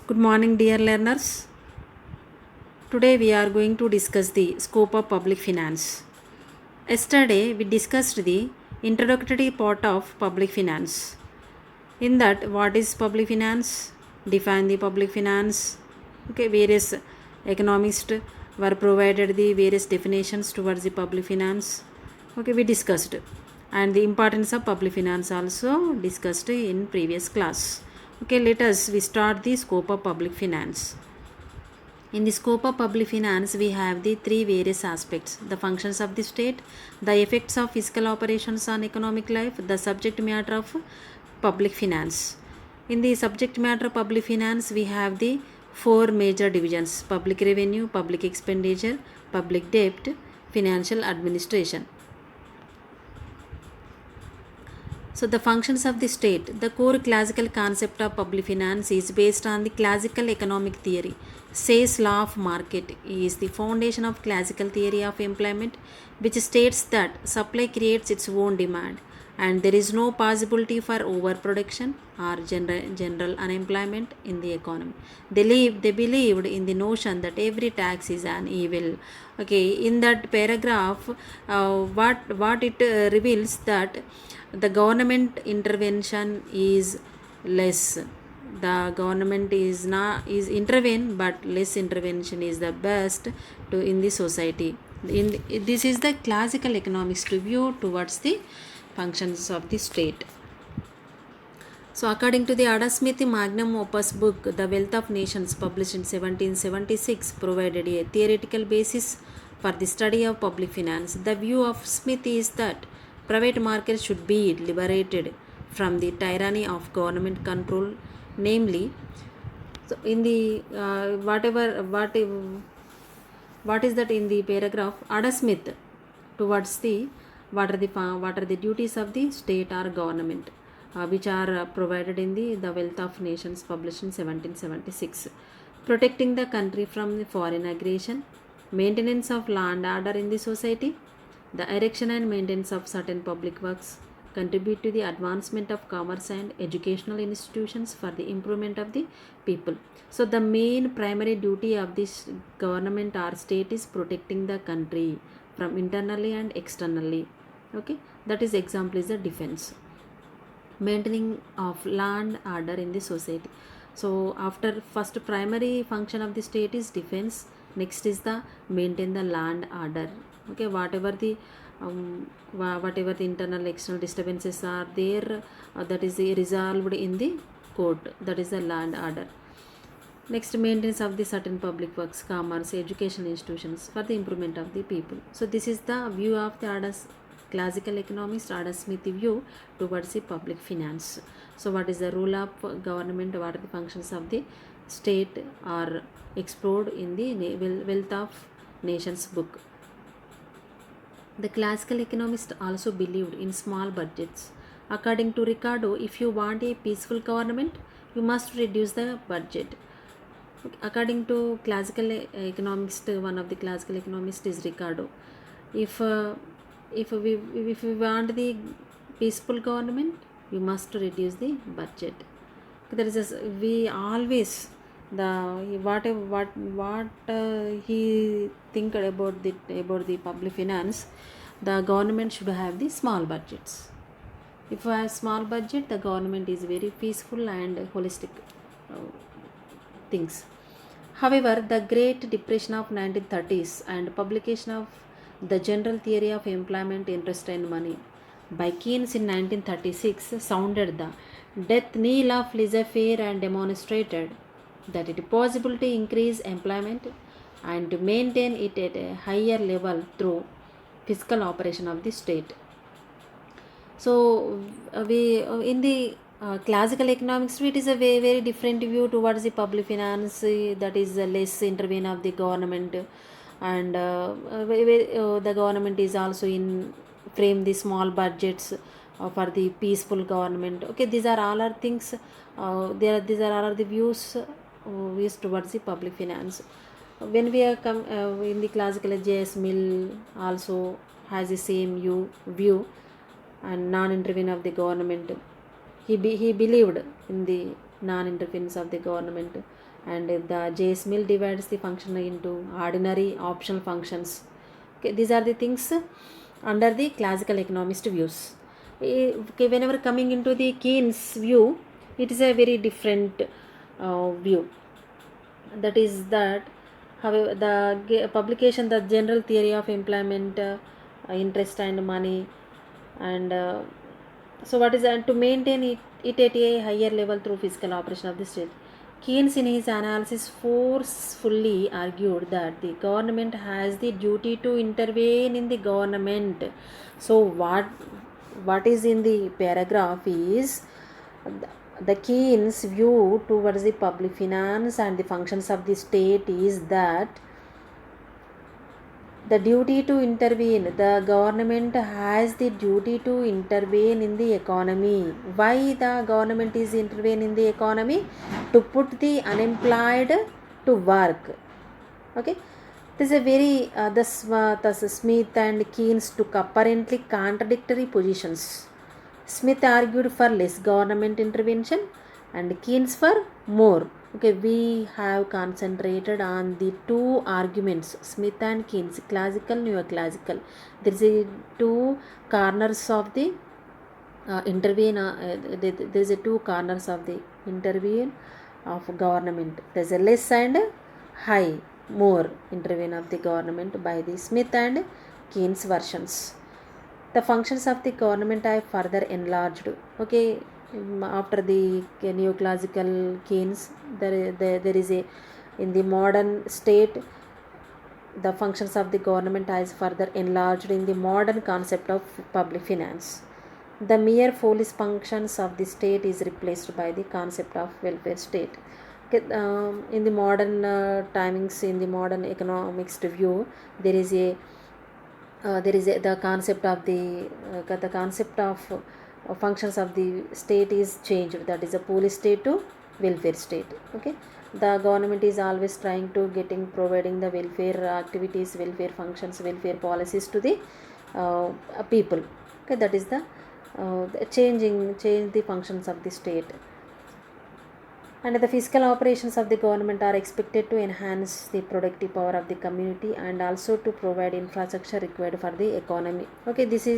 Good morning, dear learners. Today we are going to discuss the scope of public finance. Yesterday we discussed the introductory part of public finance. In that, what is public finance? Define the public finance. Okay, various economists were provided the various definitions towards the public finance. Okay, we discussed, and the importance of public finance also discussed in previous class. Okay, let us we start the scope of public finance. In the scope of public finance, we have the three various aspects: the functions of the state, the effects of fiscal operations on economic life, the subject matter of public finance. In the subject matter public finance, we have the four major divisions: public revenue, public expenditure, public debt, financial administration. So, the functions of the state. The core classical concept of public finance is based on the classical economic theory. Say's law of market is the foundation of classical theory of employment, which states that supply creates its own demand and there is no possibility for overproduction or general unemployment in the economy. They believed in the notion that every tax is an evil. Okay, in that paragraph, what it reveals that the government intervention is less. The government is intervene, but less intervention is the best to in the society. This is the classical economics review towards the functions of the state. So, according to the Adam Smith magnum opus book, The Wealth of Nations, published in 1776, provided a theoretical basis for the study of public finance. The view of Smith is that private markets should be liberated from the tyranny of government control, namely, so in the what is that in the paragraph Adam Smith towards the what are the duties of the state or government, which are provided in the Wealth of Nations, published in 1776. Protecting the country from the foreign aggression, maintenance of law and order in the society, the erection and maintenance of certain public works, contribute to the advancement of commerce and educational institutions for the improvement of the people. So, the main primary duty of this government or state is protecting the country from internally and externally. Okay, that is example is the defense, maintaining of law and order in the society. So, after first primary function of the state is defense, next is the maintain the law and order. Okay, whatever the internal external disturbances are there, that is resolved in the court, that is the law and order. Next, maintenance of the certain public works, commerce, educational institutions for the improvement of the people. So, this is the view of the classical economist Adam Smith view towards the public finance. So, what is the role of government? What are the functions of the state are explored in the Wealth of Nations book. The classical economists also believed in small budgets. According to Ricardo, if you want a peaceful government, you must reduce the budget. According to classical economist, one of the classical economists is Ricardo. If we want the peaceful government, you must reduce the budget. There is we always the what he think about the public finance. The government should have the small budgets. If you have small budget, the government is very peaceful and holistic things. However, the Great Depression of 1930s and publication of the General Theory of Employment, Interest and Money by Keynes in 1936 sounded the death knell of laissez-faire and demonstrated that it is possible to increase employment and to maintain it at a higher level through fiscal operation of the state. So, we in the classical economics, it is a very, very different view towards the public finance, that is less intervene of the government, and the government is also in frame the small budgets for the peaceful government. Okay, these are all are things. These are all the views towards the public finance. When we are in the classical, J.S. Mill also has the same view and non-intervention of the government. He believed in the non-interference of the government and the JSMIL divides the function into ordinary, optional functions. Okay, these are the things under the classical economist views. Okay, whenever coming into the Keynes view, it is a very different view. That is that, however, the publication, the general theory of employment, interest and money, and so what is that, to maintain it at a higher level through fiscal operation of the state. Keynes in his analysis forcefully argued that the government has the duty to intervene in the government. So what is in the paragraph is the Keynes view towards the public finance and the functions of the state is that the duty to intervene, the government has the duty to intervene in the economy. Why the government is intervene in the economy? To put the unemployed to work. Okay, this is a very the Smith and Keynes took apparently contradictory positions. Smith argued for less government intervention and Keynes for more. Okay, we have concentrated on the two arguments, Smith and Keynes, classical, neoclassical. There is a two corners of the there is a two corners of the intervene of government. There is a less and high, more intervene of the government by the Smith and Keynes versions. The functions of the government are further enlarged. Okay, after the neoclassical Keynes, there is a, in the modern state, the functions of the government is further enlarged in the modern concept of public finance. The mere foolish functions of the state is replaced by the concept of welfare state. Okay, in the modern timings, in the modern economics view, there is the concept of the concept of functions of the state is changed. That is a police state to welfare state. Okay, the government is always trying to providing the welfare activities, welfare functions, welfare policies to the people. Okay, that is the change the functions of the state. And the fiscal operations of the government are expected to enhance the productive power of the community and also to provide infrastructure required for the economy. Okay, these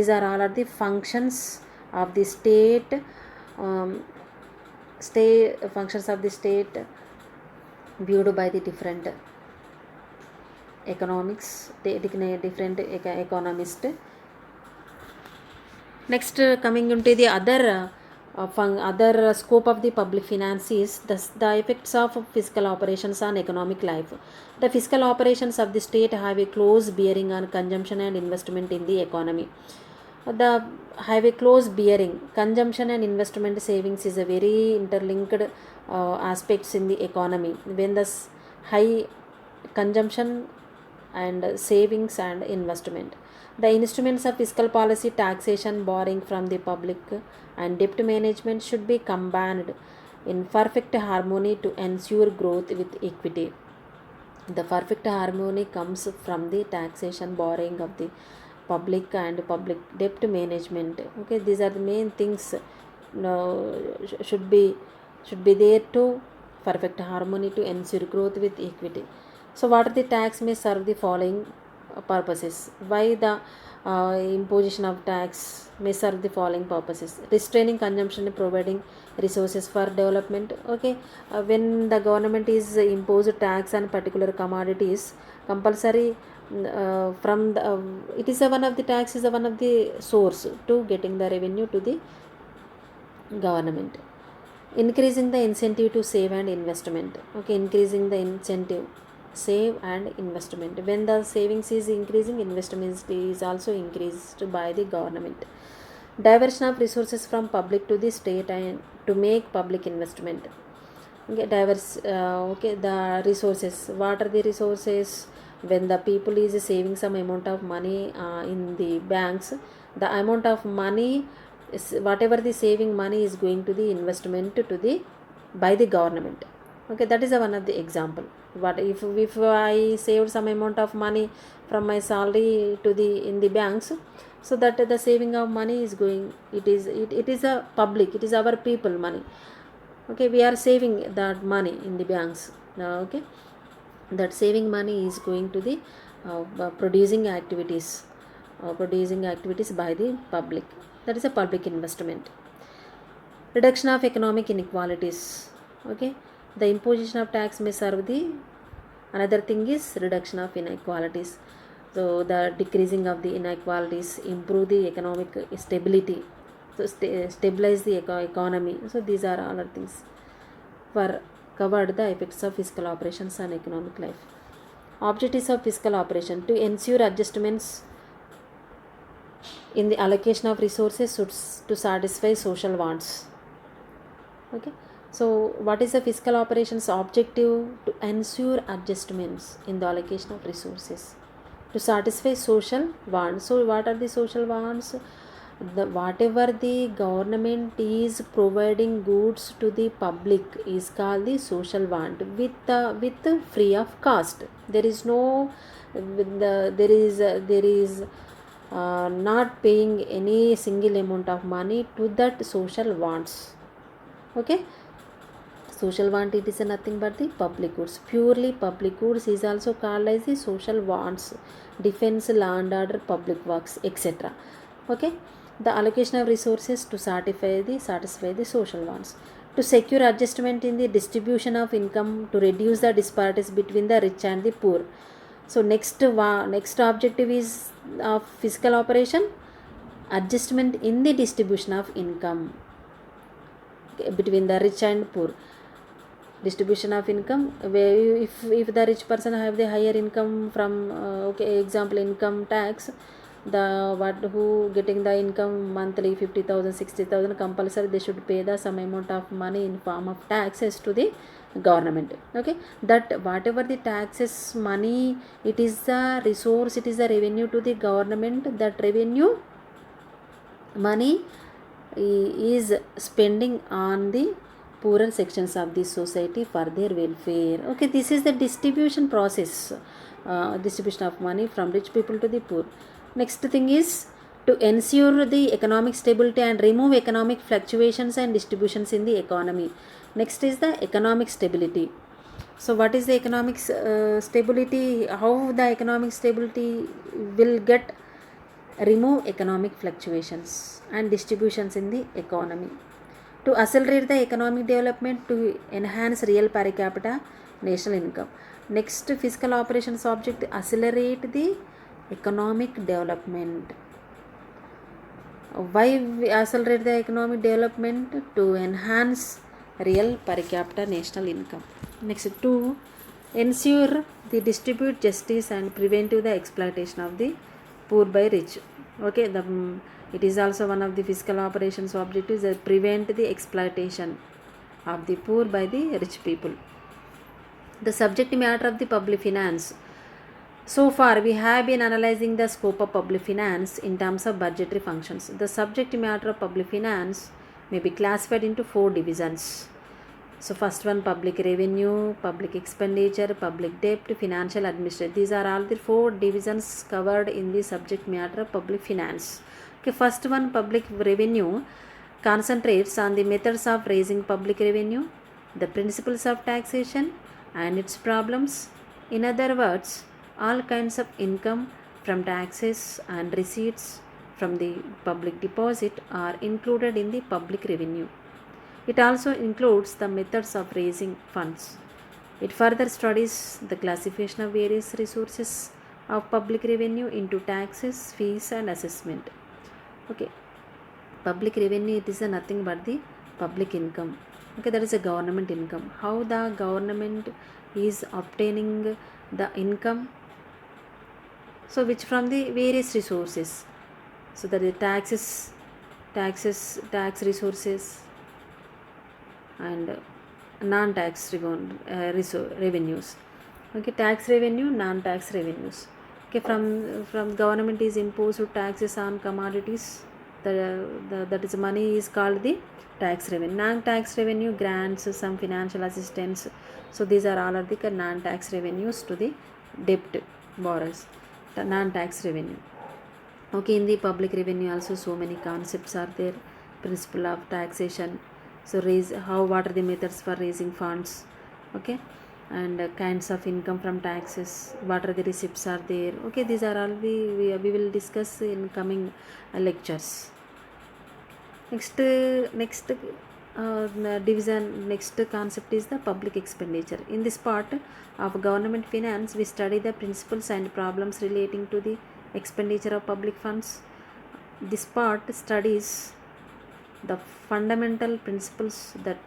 are all of the functions of the state, functions of the state viewed by the different economics, different economists. Next, coming into the other scope of the public finance is the effects of fiscal operations on economic life. The fiscal operations of the state have a close bearing on consumption and investment in the economy. The have a close bearing. Consumption and investment savings is a very interlinked aspects in the economy. When the high consumption and savings and investment, the instruments of fiscal policy, taxation, borrowing from the public, and debt management should be combined in perfect harmony to ensure growth with equity. The perfect harmony comes from the taxation, borrowing of the public and public debt management. Okay, these are the main things should be there to perfect harmony to ensure growth with equity. So what are the tax may serve the following purposes. Why the imposition of tax may serve the following purposes: restraining consumption and providing resources for development. Okay, when the government is imposed tax on particular commodities, compulsory from the it is one of the tax is one of the source to getting the revenue to the government. Increasing the incentive to save and investment. Okay, increasing the incentive save and investment. When the savings is increasing, investment is also increased by the government. Diversion of resources from public to the state and to make public investment. Okay, the resources. What are the resources? When the people is saving some amount of money in the banks, the amount of money is, whatever the saving money is going to the investment to the by the government. Okay, that is one of the example. What if I saved some amount of money from my salary to the in the banks, so that the saving of money is going, it is a public, it is our people money. Okay, we are saving that money in the banks. Okay, that saving money is going to the producing activities by the public. That is a public investment. Reduction of economic inequalities. Okay, the imposition of tax may serve the another thing is reduction of inequalities. So the decreasing of the inequalities improve the economic stability, so stabilize the economy. So these are all other things for covered the effects of fiscal operations on economic life. Objectives of fiscal operation: to ensure adjustments in the allocation of resources to satisfy social wants. Okay, so what is the fiscal operations objective? To ensure adjustments in the allocation of resources to satisfy social wants. So what are the social wants? Whatever the government is providing goods to the public is called the social want, with free of cost. There is no there is not paying any single amount of money to that social wants. Okay, social want, it is nothing but the public goods. Purely public goods is also called as the social wants: defense, law and order, public works, etc. Okay, the allocation of resources to satisfy the social wants. To secure adjustment in the distribution of income, to reduce the disparities between the rich and the poor. So next objective is of fiscal operation: adjustment in the distribution of income between the rich and poor. Distribution of income, where if the rich person have the higher income from okay, example income tax, the what who getting the income monthly 50,000 60,000, compulsory they should pay the some amount of money in form of taxes to the government. Okay, that whatever the taxes money, it is the resource, it is the revenue to the government. That revenue money is spending on the poorer sections of the society for their welfare. Okay, this is the distribution process, distribution of money from rich people to the poor. Next thing is to ensure the economic stability and remove economic fluctuations and distributions in the economy. Next is the economic stability. So what is the economic stability? How the economic stability will get? Remove economic fluctuations and distributions in the economy. To accelerate the economic development, to enhance real per capita national income. Next fiscal operations object: accelerate the economic development. Why we accelerate the economic development? To enhance real per capita national income. Next, to ensure the distribute justice and prevent the exploitation of the poor by rich. Okay, it is also one of the fiscal operations objectives that prevent the exploitation of the poor by the rich people. The subject matter of the public finance. So far we have been analyzing the scope of public finance in terms of budgetary functions. The subject matter of public finance may be classified into 4 divisions. So first one, public revenue, public expenditure, public debt, financial administration. These are all the 4 divisions covered in the subject matter of public finance. Okay, first one, public revenue, concentrates on the methods of raising public revenue, the principles of taxation and its problems. In other words, all kinds of income from taxes and receipts from the public deposit are included in the public revenue. It also includes the methods of raising funds. It further studies the classification of various resources of public revenue into taxes, fees and assessment. Okay, public revenue, it is nothing but the public income. Okay, that is a government income. How the government is obtaining the income? So which from the various resources. So that the tax resources and non-tax revenues. Okay, tax revenue, non-tax revenues. Okay, from government is imposed taxes on commodities. That is money is called the tax revenue. Non-tax revenue, grants, some financial assistance. So these are all of the non-tax revenues to the debt borrowers. The non-tax revenue. Okay, in the public revenue also so many concepts are there. Principle of taxation. So raise, how, what are the methods for raising funds, okay, and kinds of income from taxes, what are the receipts are there, okay. These are all we will discuss in coming lectures. Next concept is the public expenditure. In this part of government finance, we study the principles and problems relating to the expenditure of public funds. This part studies the fundamental principles that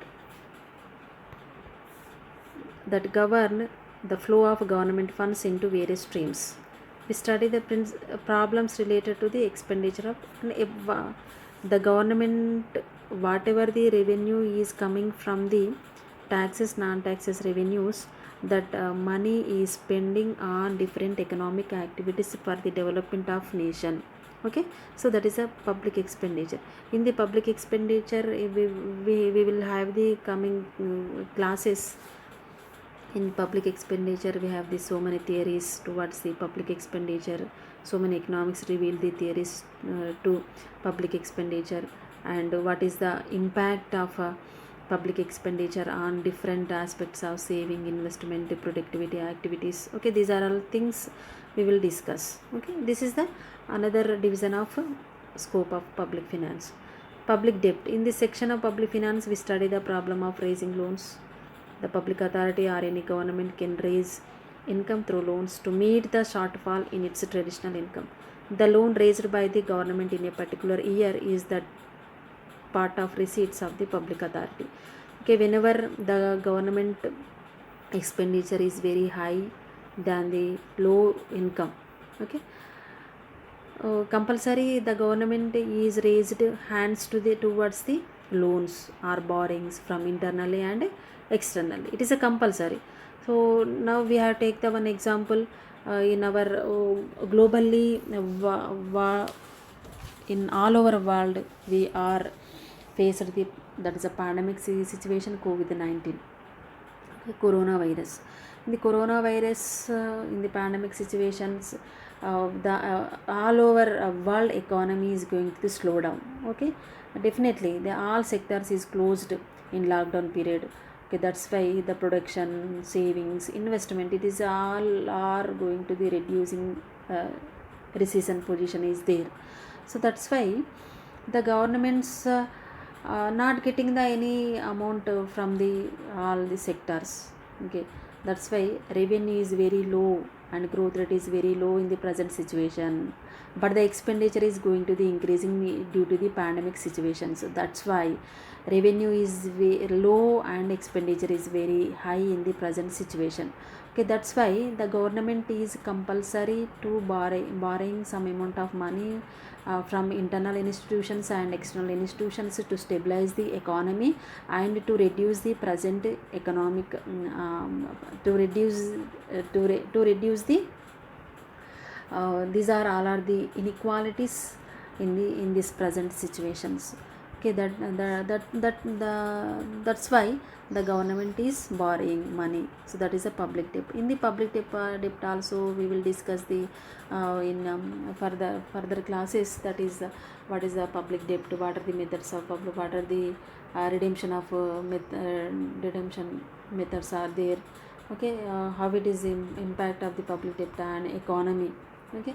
govern the flow of government funds into various streams. We study the problems related to the expenditure of the government, whatever the revenue is coming from the taxes, non-taxes revenues, that money is spending on different economic activities for the development of nation, okay. So that is a public expenditure. In the public expenditure, we will have the coming classes. In public expenditure, we have so many theories towards the public expenditure. So many economics reveal the theories to public expenditure, and what is the impact of public expenditure on different aspects of saving, investment, productivity activities, okay. These are all things we will discuss, okay. This is the another division of scope of public finance. Public debt. In this section of public finance, we study the problem of raising loans. The public authority or any government can raise income through loans to meet the shortfall in its traditional income. The loan raised by the government in a particular year is the part of receipts of the public authority, okay. Whenever the government expenditure is very high than the low income, okay, compulsory the government is raised hands towards the loans or borrowings from internally and externally. It is a compulsory. So now we have take the one example in our globally in all over world we are faced the, that is a pandemic situation, COVID-19, coronavirus. In the coronavirus, in the pandemic situations, the all over world economy is going to slow down, okay. Definitely the all sectors is closed in lockdown period, okay. That's why the production, savings, investment, it is all are going to be reducing, recession position is there. So that's why the governments not getting the any amount from the all the sectors, okay. That's why revenue is very low and growth rate is very low in the present situation, but the expenditure is going to be increasing due to the pandemic situation. So that's why revenue is very low and expenditure is very high in the present situation, okay. That's why the government is compulsory to borrowing some amount of money from internal institutions and external institutions to stabilize the economy and to reduce the present economic to reduce the these are all are the inequalities in this present situations, okay. That's why the government is borrowing money. So that is a public debt. In the public debt also we will discuss the in further classes, that is what is the public debt, what are the methods of public, what are the redemption methods are there, okay. How it is impact of the public debt and economy, okay.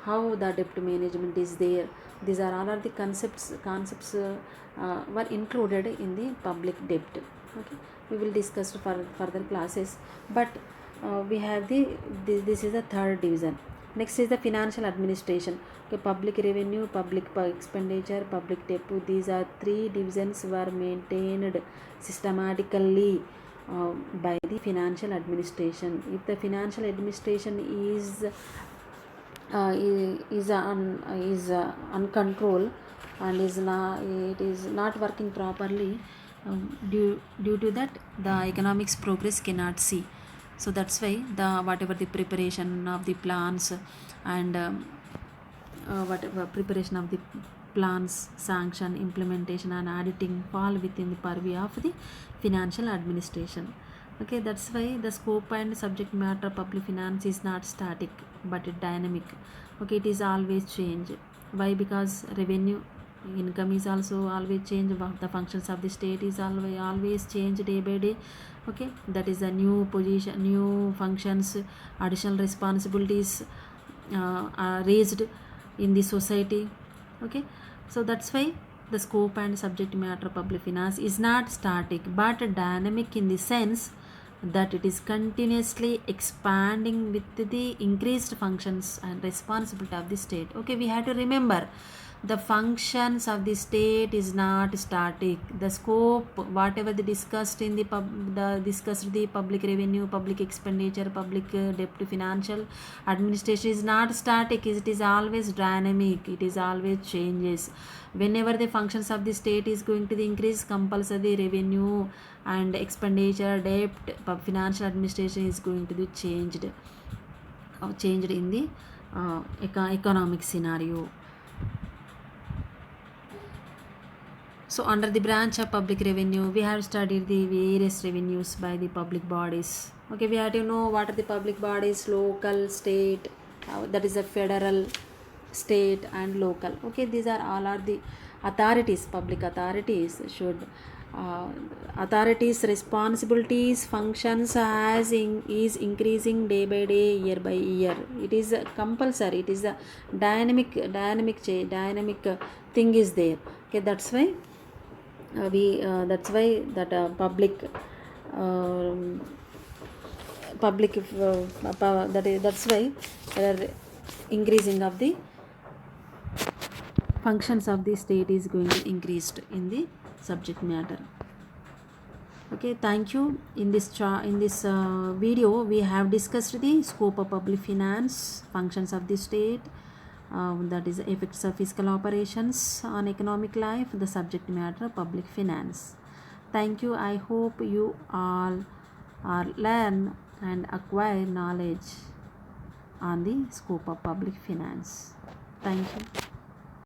How the debt management is there. These are all are the concepts were included in the public debt, okay. We will discuss for further classes, but we have this is the third division. Next is the financial administration, okay. Public revenue, public expenditure, public debt, these are three divisions were maintained systematically by the financial administration. If the financial administration is uncontrolled and it is not working properly, due to that the economics progress cannot see. So that's why the whatever the preparation of the plans and whatever preparation of the plans, sanction, implementation and auditing fall within the purview of the financial administration, okay. That's why the scope and subject matter of public finance is not static but dynamic, okay. It is always change. Why? Because revenue income is also always change, the functions of the state is always change day by day. Okay, that is a new position, new functions, additional responsibilities are raised in the society. Okay, so that's why the scope and subject matter of public finance is not static but dynamic, in the sense that it is continuously expanding with the increased functions and responsibility of the state. Okay, we have to remember the functions of the state is not static. The scope, whatever they discussed in the the public revenue, public expenditure, public debt, financial administration is not static. It is always dynamic. It is always changes. Whenever the functions of the state is going to the increase, compulsory revenue and expenditure, debt, financial administration is going to be changed in the economic scenario. So under the branch of public revenue, we have studied the various revenues by the public bodies. Okay, we have to know what are the public bodies: local, state, that is a federal, state and local. Okay, these are all are the authorities. Public authorities should authorities responsibilities functions is increasing day by day, year by year. It is compulsory. It is a dynamic thing is there. Okay, that's why um, public that's why there are increasing of the functions of the state is going to increased in the subject matter. Okay, thank you. In this video we have discussed the scope of public finance, functions of the state, that is effects of fiscal operations on economic life, the subject matter public finance. Thank you. I hope you all are learn and acquire knowledge on the scope of public finance. Thank you.